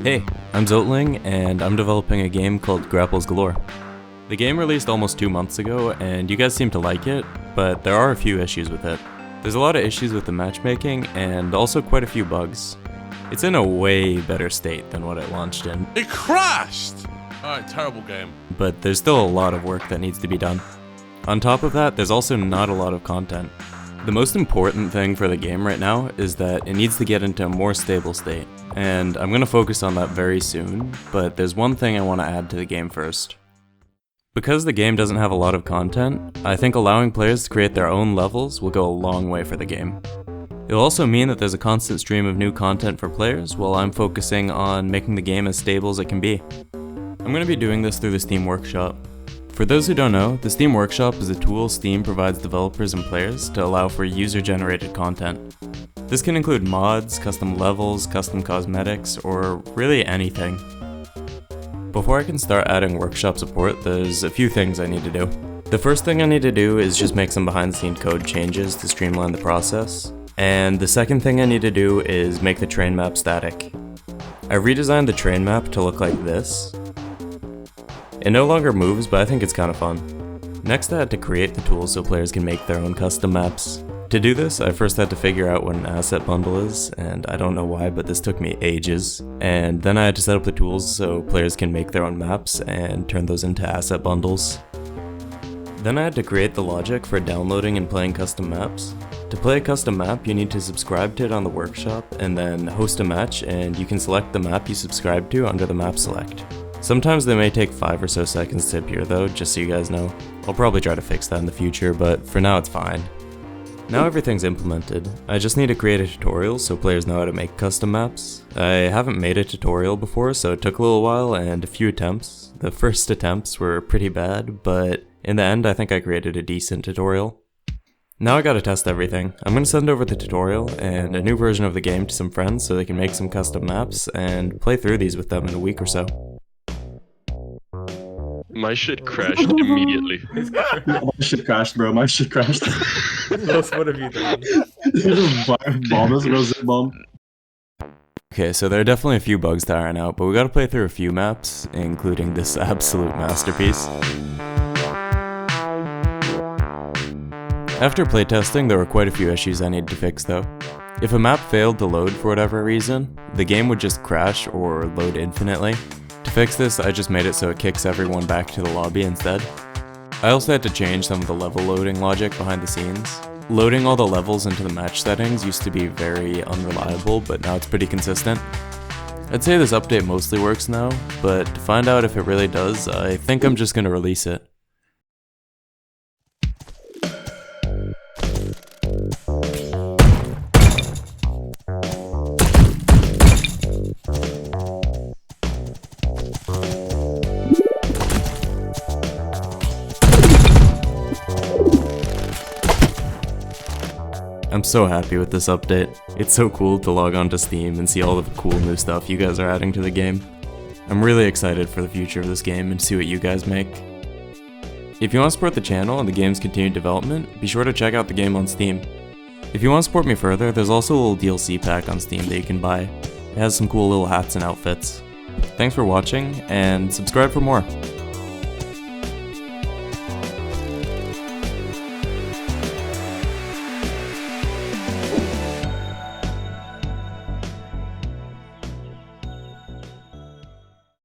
Hey, I'm Zotling, and I'm developing a game called Grapples Galore. The game released almost 2 months ago, and you guys seem to like it, but there are a few issues with it. There's a lot of issues with the matchmaking, and also quite a few bugs. It's in a way better state than what it launched in. It crashed! Alright, terrible game. But there's still a lot of work that needs to be done. On top of that, there's also not a lot of content. The most important thing for the game right now is that it needs to get into a more stable state, and I'm going to focus on that very soon, but there's one thing I want to add to the game first. Because the game doesn't have a lot of content, I think allowing players to create their own levels will go a long way for the game. It'll also mean that there's a constant stream of new content for players while I'm focusing on making the game as stable as it can be. I'm going to be doing this through the Steam Workshop. For those who don't know, the Steam Workshop is a tool Steam provides developers and players to allow for user-generated content. This can include mods, custom levels, custom cosmetics, or really anything. Before I can start adding workshop support, there's a few things I need to do. The first thing I need to do is just make some behind-the-scenes code changes to streamline the process. And the second thing I need to do is make the train map static. I redesigned the train map to look like this. It no longer moves, but I think it's kind of fun. Next, I had to create the tools so players can make their own custom maps. To do this, I first had to figure out what an asset bundle is, and I don't know why, but this took me ages. And then I had to set up the tools so players can make their own maps and turn those into asset bundles. Then I had to create the logic for downloading and playing custom maps. To play a custom map, you need to subscribe to it on the workshop, and then host a match, and you can select the map you subscribe to under the map select. Sometimes they may take 5 or so seconds to appear though, just so you guys know. I'll probably try to fix that in the future, but for now it's fine. Now everything's implemented, I just need to create a tutorial so players know how to make custom maps. I haven't made a tutorial before, so it took a little while and a few attempts. The first attempts were pretty bad, but in the end I think I created a decent tutorial. Now I gotta test everything. I'm gonna send over the tutorial and a new version of the game to some friends so they can make some custom maps and play through these with them in a week or so. My shit crashed immediately. My shit crashed, bro. My shit crashed. What have you done? Bomb us, bro. Zip bomb. Okay, so there are definitely a few bugs to iron out, but we gotta play through a few maps, including this absolute masterpiece. After playtesting, there were quite a few issues I needed to fix though. If a map failed to load for whatever reason, the game would just crash or load infinitely. To fix this, I just made it so it kicks everyone back to the lobby instead. I also had to change some of the level loading logic behind the scenes. Loading all the levels into the match settings used to be very unreliable, but now it's pretty consistent. I'd say this update mostly works now, but to find out if it really does, I think I'm just gonna release it. I'm so happy with this update. It's so cool to log on to Steam and see all of the cool new stuff you guys are adding to the game. I'm really excited for the future of this game and see what you guys make. If you want to support the channel and the game's continued development, be sure to check out the game on Steam. If you want to support me further, there's also a little DLC pack on Steam that you can buy. It has some cool little hats and outfits. Thanks for watching, and subscribe for more.